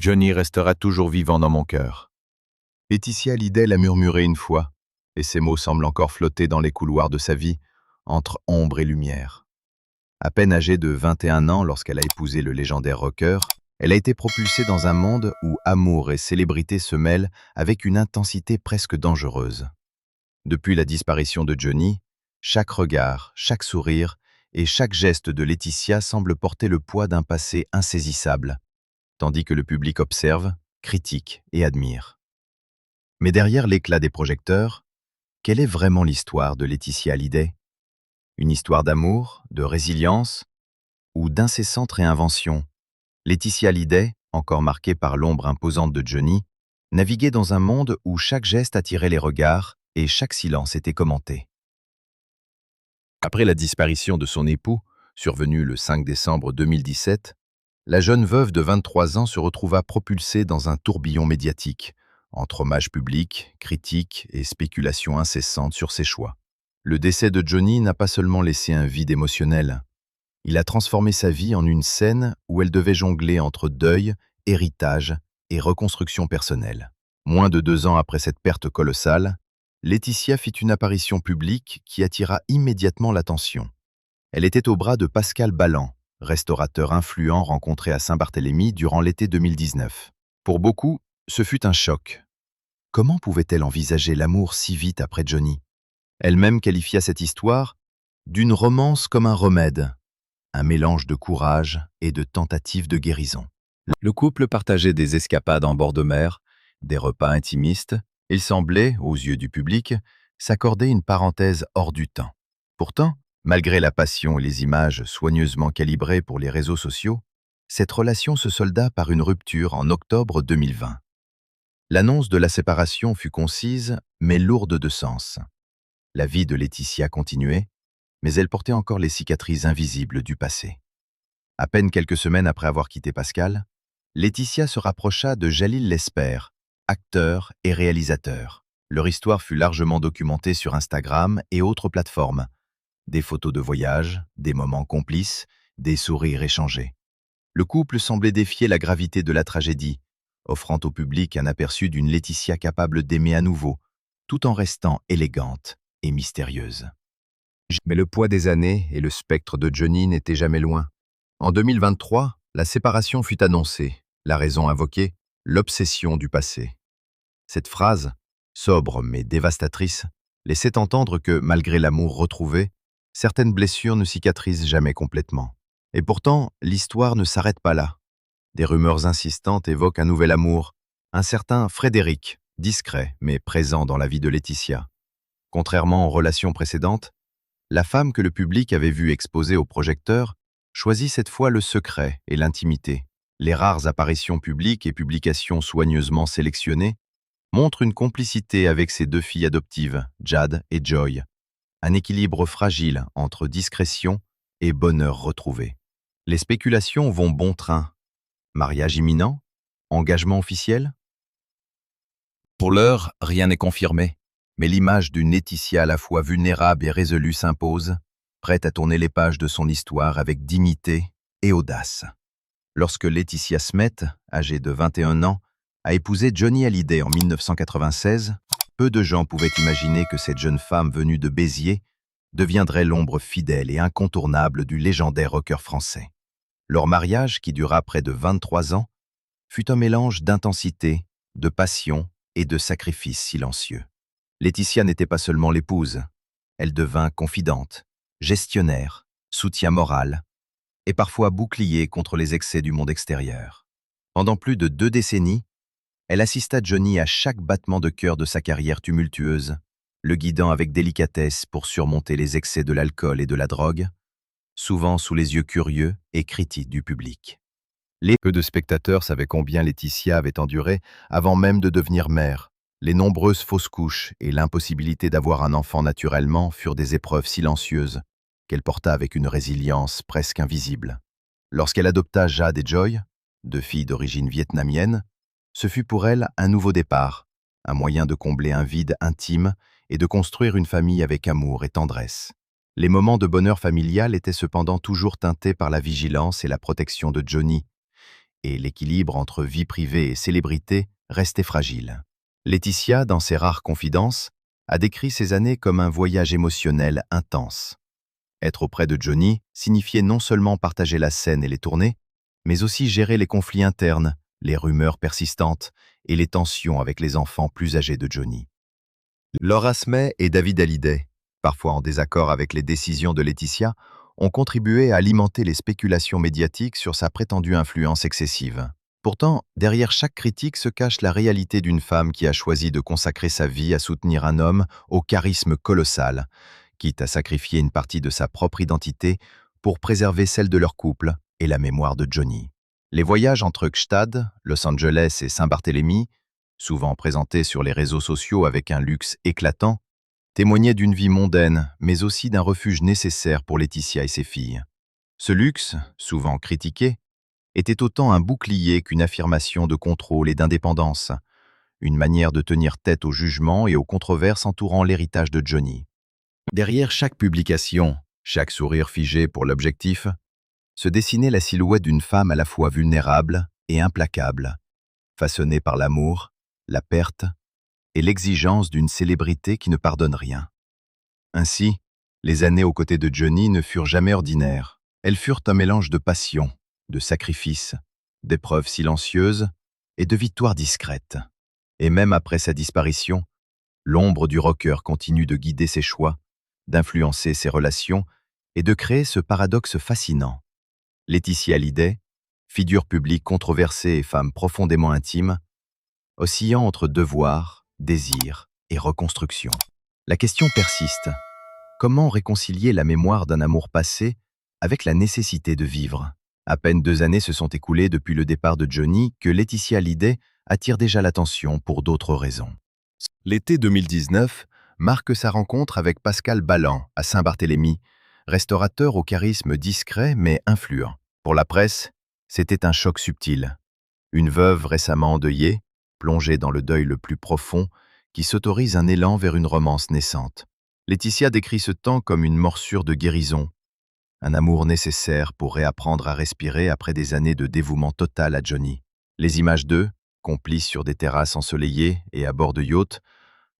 Johnny restera toujours vivant dans mon cœur. Laetitia Hallyday l'a murmuré une fois, et ces mots semblent encore flotter dans les couloirs de sa vie, entre ombre et lumière. À peine âgée de 21 ans lorsqu'elle a épousé le légendaire rocker, elle a été propulsée dans un monde où amour et célébrité se mêlent avec une intensité presque dangereuse. Depuis la disparition de Johnny, chaque regard, chaque sourire et chaque geste de Laetitia semble porter le poids d'un passé insaisissable, tandis que le public observe, critique et admire. Mais derrière l'éclat des projecteurs, quelle est vraiment l'histoire de Laetitia Hallyday? Une histoire d'amour, de résilience ou d'incessante réinvention? Laetitia Hallyday, encore marquée par l'ombre imposante de Johnny, naviguait dans un monde où chaque geste attirait les regards et chaque silence était commenté. Après la disparition de son époux, survenue le 5 décembre 2017, la jeune veuve de 23 ans se retrouva propulsée dans un tourbillon médiatique, entre hommages publics, critiques et spéculations incessantes sur ses choix. Le décès de Johnny n'a pas seulement laissé un vide émotionnel, il a transformé sa vie en une scène où elle devait jongler entre deuil, héritage et reconstruction personnelle. Moins de 2 ans après cette perte colossale, Laetitia fit une apparition publique qui attira immédiatement l'attention. Elle était au bras de Pascal Balland, restaurateur influent rencontré à Saint-Barthélemy durant l'été 2019. Pour beaucoup, ce fut un choc. Comment pouvait-elle envisager l'amour si vite après Johnny? Elle-même qualifia cette histoire d'une romance comme un remède, un mélange de courage et de tentatives de guérison. Le couple partageait des escapades en bord de mer, des repas intimistes. Il semblait, aux yeux du public, s'accorder une parenthèse hors du temps. Pourtant, malgré la passion et les images soigneusement calibrées pour les réseaux sociaux, cette relation se solda par une rupture en octobre 2020. L'annonce de la séparation fut concise, mais lourde de sens. La vie de Laetitia continuait, mais elle portait encore les cicatrices invisibles du passé. À peine quelques semaines après avoir quitté Pascal, Laetitia se rapprocha de Jalil Lesper, acteur et réalisateur. Leur histoire fut largement documentée sur Instagram et autres plateformes. Des photos de voyage, des moments complices, des sourires échangés. Le couple semblait défier la gravité de la tragédie, offrant au public un aperçu d'une Laetitia capable d'aimer à nouveau, tout en restant élégante et mystérieuse. Mais le poids des années et le spectre de Johnny n'étaient jamais loin. En 2023, la séparation fut annoncée, la raison invoquée, l'obsession du passé. Cette phrase, sobre mais dévastatrice, laissait entendre que, malgré l'amour retrouvé, certaines blessures ne cicatrisent jamais complètement. Et pourtant, l'histoire ne s'arrête pas là. Des rumeurs insistantes évoquent un nouvel amour, un certain Frédéric, discret mais présent dans la vie de Laetitia. Contrairement aux relations précédentes, la femme que le public avait vue exposée au projecteur choisit cette fois le secret et l'intimité. Les rares apparitions publiques et publications soigneusement sélectionnées montrent une complicité avec ses 2 filles adoptives, Jade et Joy. Un équilibre fragile entre discrétion et bonheur retrouvé. Les spéculations vont bon train. Mariage imminent? Engagement officiel? Pour l'heure, rien n'est confirmé, mais l'image d'une Laetitia à la fois vulnérable et résolue s'impose, prête à tourner les pages de son histoire avec dignité et audace. Lorsque Laetitia Smet, âgée de 21 ans, a épousé Johnny Hallyday en 1996, peu de gens pouvaient imaginer que cette jeune femme venue de Béziers deviendrait l'ombre fidèle et incontournable du légendaire rocker français. Leur mariage, qui dura près de 23 ans, fut un mélange d'intensité, de passion et de sacrifices silencieux. Laetitia n'était pas seulement l'épouse, elle devint confidente, gestionnaire, soutien moral et parfois bouclier contre les excès du monde extérieur. Pendant plus de 2 décennies, elle assista Johnny à chaque battement de cœur de sa carrière tumultueuse, le guidant avec délicatesse pour surmonter les excès de l'alcool et de la drogue, souvent sous les yeux curieux et critiques du public. Peu de spectateurs savaient combien Laetitia avait enduré avant même de devenir mère. Les nombreuses fausses couches et l'impossibilité d'avoir un enfant naturellement furent des épreuves silencieuses qu'elle porta avec une résilience presque invisible. Lorsqu'elle adopta Jade et Joy, 2 filles d'origine vietnamienne, ce fut pour elle un nouveau départ, un moyen de combler un vide intime et de construire une famille avec amour et tendresse. Les moments de bonheur familial étaient cependant toujours teintés par la vigilance et la protection de Johnny, et l'équilibre entre vie privée et célébrité restait fragile. Laetitia, dans ses rares confidences, a décrit ces années comme un voyage émotionnel intense. Être auprès de Johnny signifiait non seulement partager la scène et les tournées, mais aussi gérer les conflits internes, les rumeurs persistantes et les tensions avec les enfants plus âgés de Johnny. Laura Smay et David Hallyday, parfois en désaccord avec les décisions de Laetitia, ont contribué à alimenter les spéculations médiatiques sur sa prétendue influence excessive. Pourtant, derrière chaque critique se cache la réalité d'une femme qui a choisi de consacrer sa vie à soutenir un homme au charisme colossal, quitte à sacrifier une partie de sa propre identité pour préserver celle de leur couple et la mémoire de Johnny. Les voyages entre Gstaad, Los Angeles et Saint-Barthélemy, souvent présentés sur les réseaux sociaux avec un luxe éclatant, témoignaient d'une vie mondaine, mais aussi d'un refuge nécessaire pour Laetitia et ses filles. Ce luxe, souvent critiqué, était autant un bouclier qu'une affirmation de contrôle et d'indépendance, une manière de tenir tête aux jugements et aux controverses entourant l'héritage de Johnny. Derrière chaque publication, chaque sourire figé pour l'objectif, se dessinait la silhouette d'une femme à la fois vulnérable et implacable, façonnée par l'amour, la perte et l'exigence d'une célébrité qui ne pardonne rien. Ainsi, les années aux côtés de Johnny ne furent jamais ordinaires. Elles furent un mélange de passion, de sacrifice, d'épreuves silencieuses et de victoires discrètes. Et même après sa disparition, l'ombre du rocker continue de guider ses choix, d'influencer ses relations et de créer ce paradoxe fascinant. Laetitia Hallyday, figure publique controversée et femme profondément intime, oscillant entre devoir, désir et reconstruction. La question persiste. Comment réconcilier la mémoire d'un amour passé avec la nécessité de vivre? À peine 2 années se sont écoulées depuis le départ de Johnny que Laetitia Hallyday attire déjà l'attention pour d'autres raisons. L'été 2019 marque sa rencontre avec Pascal Ballan à Saint-Barthélemy, restaurateur au charisme discret mais influent. Pour la presse, c'était un choc subtil. Une veuve récemment endeuillée, plongée dans le deuil le plus profond, qui s'autorise un élan vers une romance naissante. Laetitia décrit ce temps comme une morsure de guérison, un amour nécessaire pour réapprendre à respirer après des années de dévouement total à Johnny. Les images d'eux, complices sur des terrasses ensoleillées et à bord de yachts,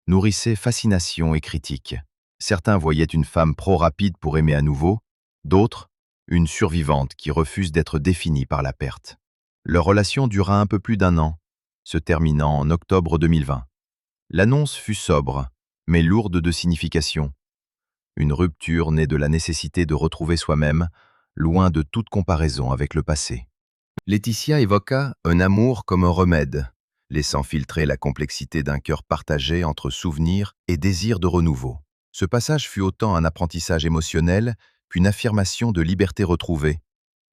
nourrissaient fascination et critique. Certains voyaient une femme pro-rapide pour aimer à nouveau, d'autres, une survivante qui refuse d'être définie par la perte. Leur relation dura un peu plus d'1 an, se terminant en octobre 2020. L'annonce fut sobre, mais lourde de signification. Une rupture née de la nécessité de retrouver soi-même, loin de toute comparaison avec le passé. Laetitia évoqua un amour comme un remède, laissant filtrer la complexité d'un cœur partagé entre souvenirs et désir de renouveau. Ce passage fut autant un apprentissage émotionnel qu'une affirmation de liberté retrouvée,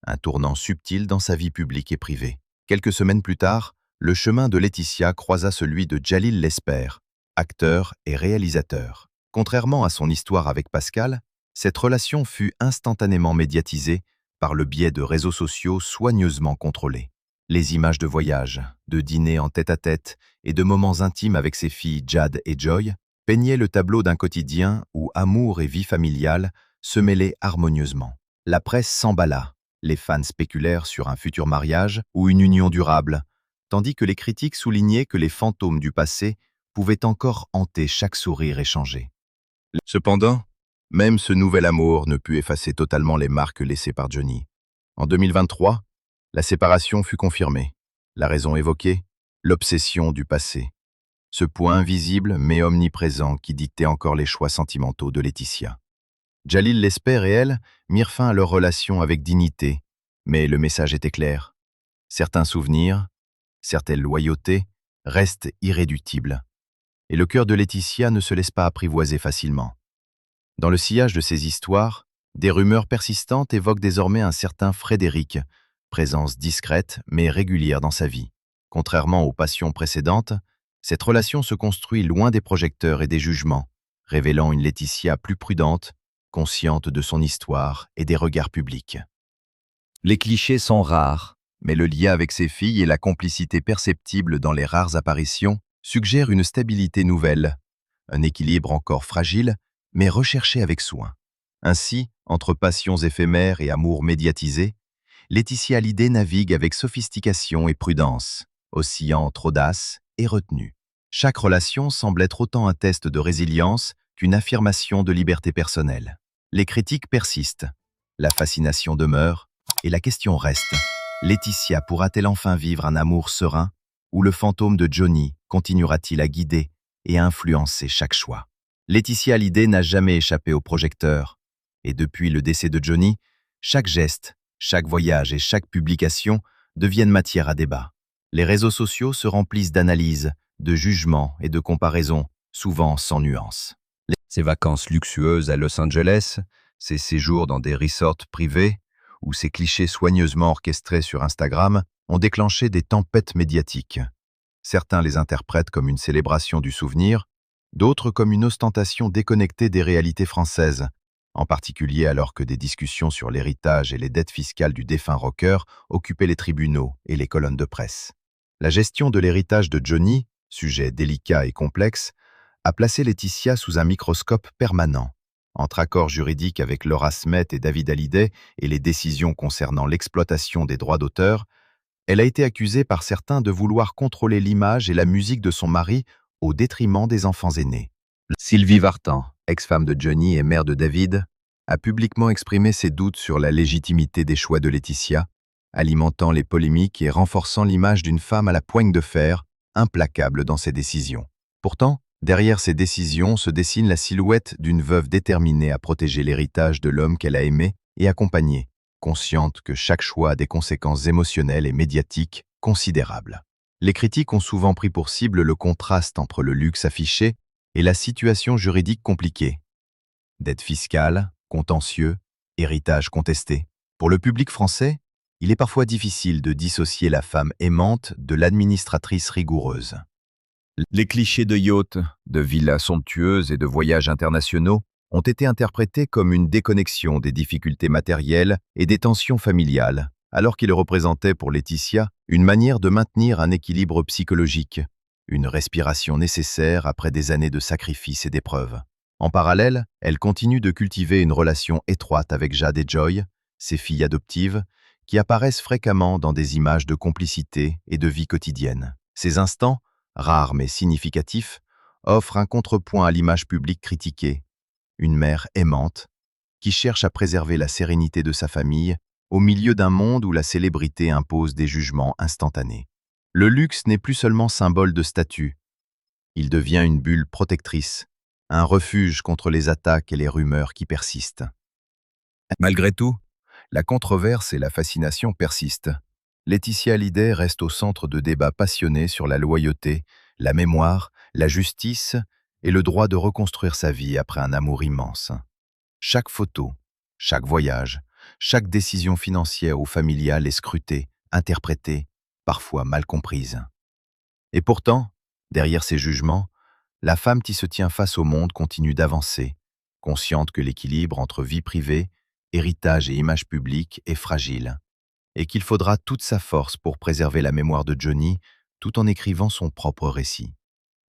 un tournant subtil dans sa vie publique et privée. Quelques semaines plus tard, le chemin de Laetitia croisa celui de Djalil Lesper, acteur et réalisateur. Contrairement à son histoire avec Pascal, cette relation fut instantanément médiatisée par le biais de réseaux sociaux soigneusement contrôlés. Les images de voyages, de dîners en tête-à-tête et de moments intimes avec ses filles Jade et Joy peignaient le tableau d'un quotidien où amour et vie familiale se mêlaient harmonieusement. La presse s'emballa, les fans spéculèrent sur un futur mariage ou une union durable, tandis que les critiques soulignaient que les fantômes du passé pouvaient encore hanter chaque sourire échangé. Cependant, même ce nouvel amour ne put effacer totalement les marques laissées par Johnny. En 2023, la séparation fut confirmée. La raison évoquée, l'obsession du passé. Ce point invisible mais omniprésent qui dictait encore les choix sentimentaux de Laetitia. Djalil Lesper et elle mirent fin à leur relation avec dignité, mais le message était clair. Certains souvenirs, certaines loyautés restent irréductibles. Et le cœur de Laetitia ne se laisse pas apprivoiser facilement. Dans le sillage de ces histoires, des rumeurs persistantes évoquent désormais un certain Frédéric, présence discrète mais régulière dans sa vie. Contrairement aux passions précédentes, cette relation se construit loin des projecteurs et des jugements, révélant une Laetitia plus prudente, consciente de son histoire et des regards publics. Les clichés sont rares, mais le lien avec ses filles et la complicité perceptible dans les rares apparitions suggèrent une stabilité nouvelle, un équilibre encore fragile, mais recherché avec soin. Ainsi, entre passions éphémères et amour médiatisé, Laetitia Hallyday navigue avec sophistication et prudence, oscillant entre audace et retenue. Chaque relation semble être autant un test de résilience qu'une affirmation de liberté personnelle. Les critiques persistent, la fascination demeure, et la question reste: Laetitia pourra-t-elle enfin vivre un amour serein, ou le fantôme de Johnny continuera-t-il à guider et à influencer chaque choix? Laetitia Hallyday n'a jamais échappé au projecteur, et depuis le décès de Johnny, chaque geste, chaque voyage et chaque publication deviennent matière à débat. Les réseaux sociaux se remplissent d'analyses, de jugements et de comparaisons, souvent sans nuance. Ses vacances luxueuses à Los Angeles, ses séjours dans des resorts privés, ou ses clichés soigneusement orchestrés sur Instagram ont déclenché des tempêtes médiatiques. Certains les interprètent comme une célébration du souvenir, d'autres comme une ostentation déconnectée des réalités françaises, en particulier alors que des discussions sur l'héritage et les dettes fiscales du défunt rocker occupaient les tribunaux et les colonnes de presse. La gestion de l'héritage de Johnny, sujet délicat et complexe, a placé Laetitia sous un microscope permanent. Entre accords juridiques avec Laura Smet et David Hallyday et les décisions concernant l'exploitation des droits d'auteur, elle a été accusée par certains de vouloir contrôler l'image et la musique de son mari au détriment des enfants aînés. Sylvie Vartan, ex-femme de Johnny et mère de David, a publiquement exprimé ses doutes sur la légitimité des choix de Laetitia, alimentant les polémiques et renforçant l'image d'une femme à la poigne de fer, implacable dans ses décisions. Pourtant, derrière ces décisions se dessine la silhouette d'une veuve déterminée à protéger l'héritage de l'homme qu'elle a aimé et accompagné, consciente que chaque choix a des conséquences émotionnelles et médiatiques considérables. Les critiques ont souvent pris pour cible le contraste entre le luxe affiché et la situation juridique compliquée. Dettes fiscales, contentieux, héritage contesté. Pour le public français, il est parfois difficile de dissocier la femme aimante de l'administratrice rigoureuse. Les clichés de yachts, de villas somptueuses et de voyages internationaux ont été interprétés comme une déconnexion des difficultés matérielles et des tensions familiales, alors qu'ils représentaient pour Laetitia une manière de maintenir un équilibre psychologique, une respiration nécessaire après des années de sacrifices et d'épreuves. En parallèle, elle continue de cultiver une relation étroite avec Jade et Joy, ses filles adoptives, qui apparaissent fréquemment dans des images de complicité et de vie quotidienne. Ces instants, rares mais significatifs, offrent un contrepoint à l'image publique critiquée, une mère aimante, qui cherche à préserver la sérénité de sa famille au milieu d'un monde où la célébrité impose des jugements instantanés. Le luxe n'est plus seulement symbole de statut, il devient une bulle protectrice, un refuge contre les attaques et les rumeurs qui persistent. Malgré tout, la controverse et la fascination persistent. Laetitia Hallyday reste au centre de débats passionnés sur la loyauté, la mémoire, la justice et le droit de reconstruire sa vie après un amour immense. Chaque photo, chaque voyage, chaque décision financière ou familiale est scrutée, interprétée, parfois mal comprise. Et pourtant, derrière ces jugements, la femme qui se tient face au monde continue d'avancer, consciente que l'équilibre entre vie privée, héritage et image publique est fragile, et qu'il faudra toute sa force pour préserver la mémoire de Johnny tout en écrivant son propre récit.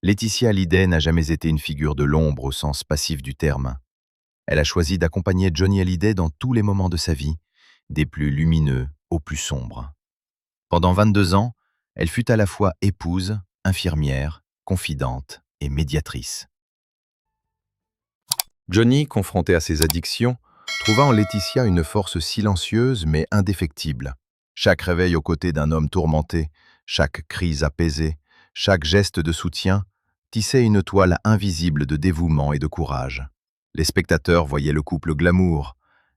Laetitia Hallyday n'a jamais été une figure de l'ombre au sens passif du terme. Elle a choisi d'accompagner Johnny Hallyday dans tous les moments de sa vie, des plus lumineux aux plus sombres. Pendant 22 ans, elle fut à la fois épouse, infirmière, confidente et médiatrice. Johnny, confronté à ses addictions, trouva en Laetitia une force silencieuse mais indéfectible. Chaque réveil aux côtés d'un homme tourmenté, chaque crise apaisée, chaque geste de soutien tissait une toile invisible de dévouement et de courage. Les spectateurs voyaient le couple glamour,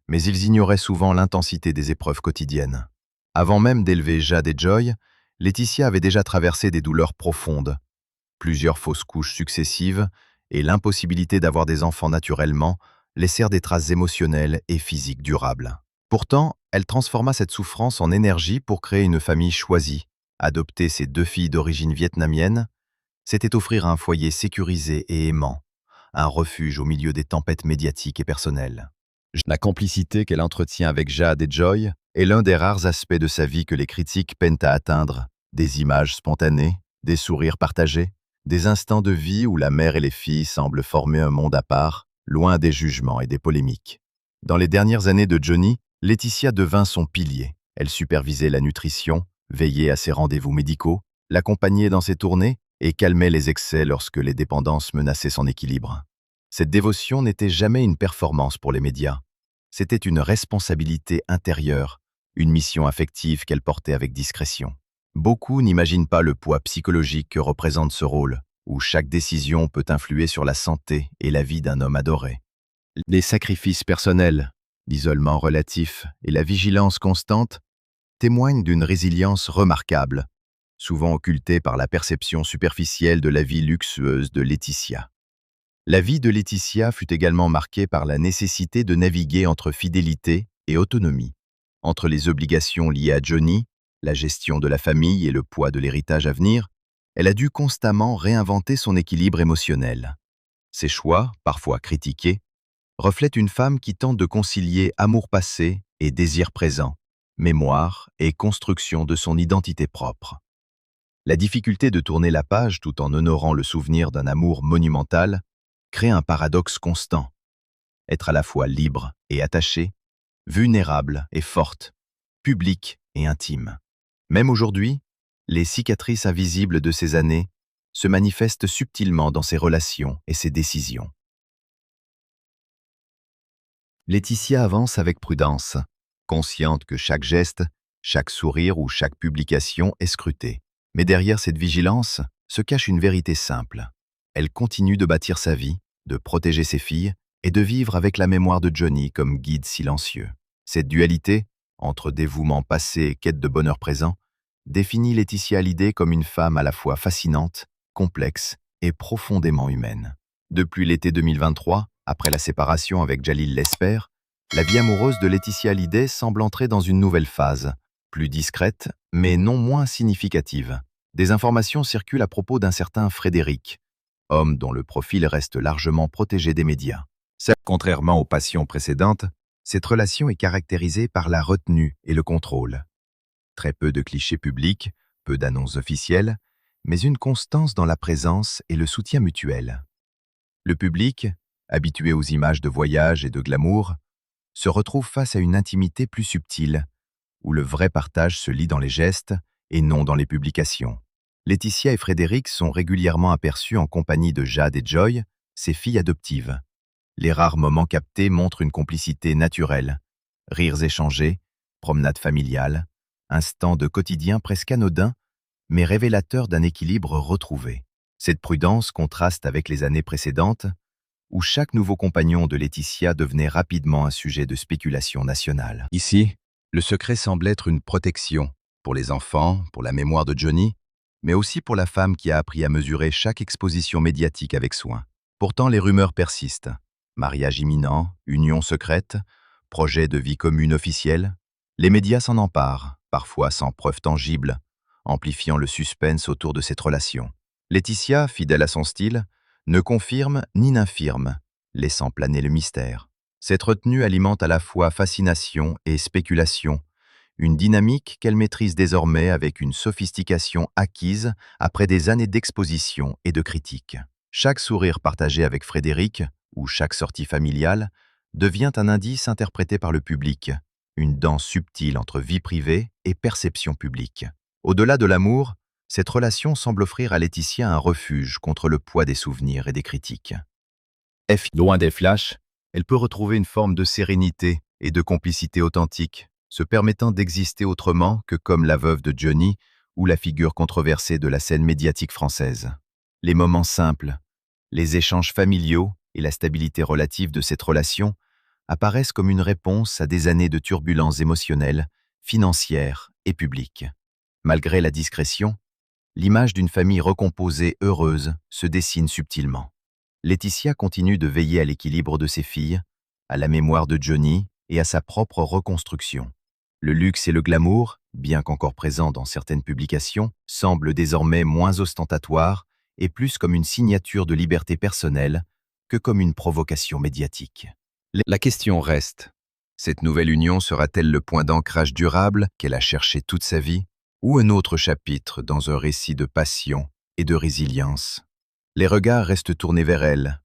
mais ils ignoraient souvent l'intensité des épreuves quotidiennes. Avant même d'élever Jade et Joy, Laetitia avait déjà traversé des douleurs profondes, plusieurs fausses couches successives et l'impossibilité d'avoir des enfants naturellement laissèrent des traces émotionnelles et physiques durables. Pourtant, elle transforma cette souffrance en énergie pour créer une famille choisie. Adopter ses 2 filles d'origine vietnamienne, c'était offrir un foyer sécurisé et aimant, un refuge au milieu des tempêtes médiatiques et personnelles. La complicité qu'elle entretient avec Jade et Joy est l'un des rares aspects de sa vie que les critiques peinent à atteindre. Des images spontanées, des sourires partagés, des instants de vie où la mère et les filles semblent former un monde à part, loin des jugements et des polémiques. Dans les dernières années de Johnny, Laetitia devint son pilier. Elle supervisait la nutrition, veillait à ses rendez-vous médicaux, l'accompagnait dans ses tournées et calmait les excès lorsque les dépendances menaçaient son équilibre. Cette dévotion n'était jamais une performance pour les médias. C'était une responsabilité intérieure, une mission affective qu'elle portait avec discrétion. Beaucoup n'imaginent pas le poids psychologique que représente ce rôle, où chaque décision peut influer sur la santé et la vie d'un homme adoré. Les sacrifices personnels, l'isolement relatif et la vigilance constante témoignent d'une résilience remarquable, souvent occultée par la perception superficielle de la vie luxueuse de Laetitia. La vie de Laetitia fut également marquée par la nécessité de naviguer entre fidélité et autonomie, entre les obligations liées à Johnny, la gestion de la famille et le poids de l'héritage à venir. Elle a dû constamment réinventer son équilibre émotionnel. Ses choix, parfois critiqués, reflètent une femme qui tente de concilier amour passé et désir présent, mémoire et construction de son identité propre. La difficulté de tourner la page tout en honorant le souvenir d'un amour monumental crée un paradoxe constant. Être à la fois libre et attachée, vulnérable et forte, publique et intime. Même aujourd'hui, les cicatrices invisibles de ces années se manifestent subtilement dans ses relations et ses décisions. Laetitia avance avec prudence, consciente que chaque geste, chaque sourire ou chaque publication est scruté. Mais derrière cette vigilance se cache une vérité simple. Elle continue de bâtir sa vie, de protéger ses filles et de vivre avec la mémoire de Johnny comme guide silencieux. Cette dualité, entre dévouement passé et quête de bonheur présent, définit Laetitia Hallyday comme une femme à la fois fascinante, complexe et profondément humaine. Depuis l'été 2023, après la séparation avec Jalil Lesper, la vie amoureuse de Laetitia Hallyday semble entrer dans une nouvelle phase, plus discrète, mais non moins significative. Des informations circulent à propos d'un certain Frédéric, homme dont le profil reste largement protégé des médias. Contrairement aux passions précédentes, cette relation est caractérisée par la retenue et le contrôle. Très peu de clichés publics, peu d'annonces officielles, mais une constance dans la présence et le soutien mutuel. Le public, habitué aux images de voyage et de glamour, se retrouve face à une intimité plus subtile, où le vrai partage se lit dans les gestes et non dans les publications. Laetitia et Frédéric sont régulièrement aperçus en compagnie de Jade et Joy, ses filles adoptives. Les rares moments captés montrent une complicité naturelle. Rires échangés, promenades familiales, instants de quotidien presque anodins, mais révélateurs d'un équilibre retrouvé. Cette prudence contraste avec les années précédentes, où chaque nouveau compagnon de Laetitia devenait rapidement un sujet de spéculation nationale. Ici, le secret semble être une protection, pour les enfants, pour la mémoire de Johnny, mais aussi pour la femme qui a appris à mesurer chaque exposition médiatique avec soin. Pourtant, les rumeurs persistent. Mariage imminent, union secrète, projet de vie commune officielle. Les médias s'en emparent, parfois sans preuve tangible, amplifiant le suspense autour de cette relation. Laetitia, fidèle à son style, ne confirme ni n'infirme, laissant planer le mystère. Cette retenue alimente à la fois fascination et spéculation, une dynamique qu'elle maîtrise désormais avec une sophistication acquise après des années d'exposition et de critique. Chaque sourire partagé avec Frédéric, ou chaque sortie familiale, devient un indice interprété par le public, une danse subtile entre vie privée et perception publique. Au-delà de l'amour, cette relation semble offrir à Laetitia un refuge contre le poids des souvenirs et des critiques. Loin des flashs, elle peut retrouver une forme de sérénité et de complicité authentique, se permettant d'exister autrement que comme la veuve de Johnny ou la figure controversée de la scène médiatique française. Les moments simples, les échanges familiaux et la stabilité relative de cette relation apparaissent comme une réponse à des années de turbulences émotionnelles, financières et publiques. Malgré la discrétion, l'image d'une famille recomposée heureuse se dessine subtilement. Laetitia continue de veiller à l'équilibre de ses filles, à la mémoire de Johnny et à sa propre reconstruction. Le luxe et le glamour, bien qu'encore présents dans certaines publications, semblent désormais moins ostentatoires et plus comme une signature de liberté personnelle que comme une provocation médiatique. La question reste, cette nouvelle union sera-t-elle le point d'ancrage durable qu'elle a cherché toute sa vie, ou un autre chapitre dans un récit de passion et de résilience? Les regards restent tournés vers elle,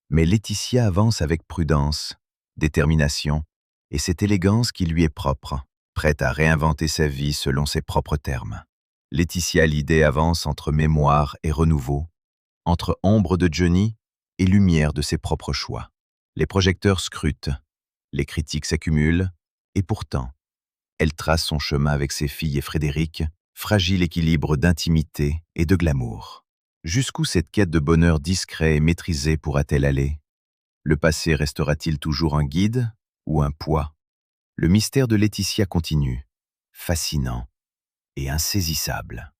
mais Laetitia avance avec prudence, détermination et cette élégance qui lui est propre. prête à réinventer sa vie selon ses propres termes. Laetitia Hallyday avance entre mémoire et renouveau, entre ombre de Johnny et lumière de ses propres choix. Les projecteurs scrutent, les critiques s'accumulent, et pourtant, elle trace son chemin avec ses filles et Frédéric, fragile équilibre d'intimité et de glamour. Jusqu'où cette quête de bonheur discret et maîtrisé pourra-t-elle aller? Le passé restera-t-il toujours un guide ou un poids? Le mystère de Laetitia continue, fascinant et insaisissable.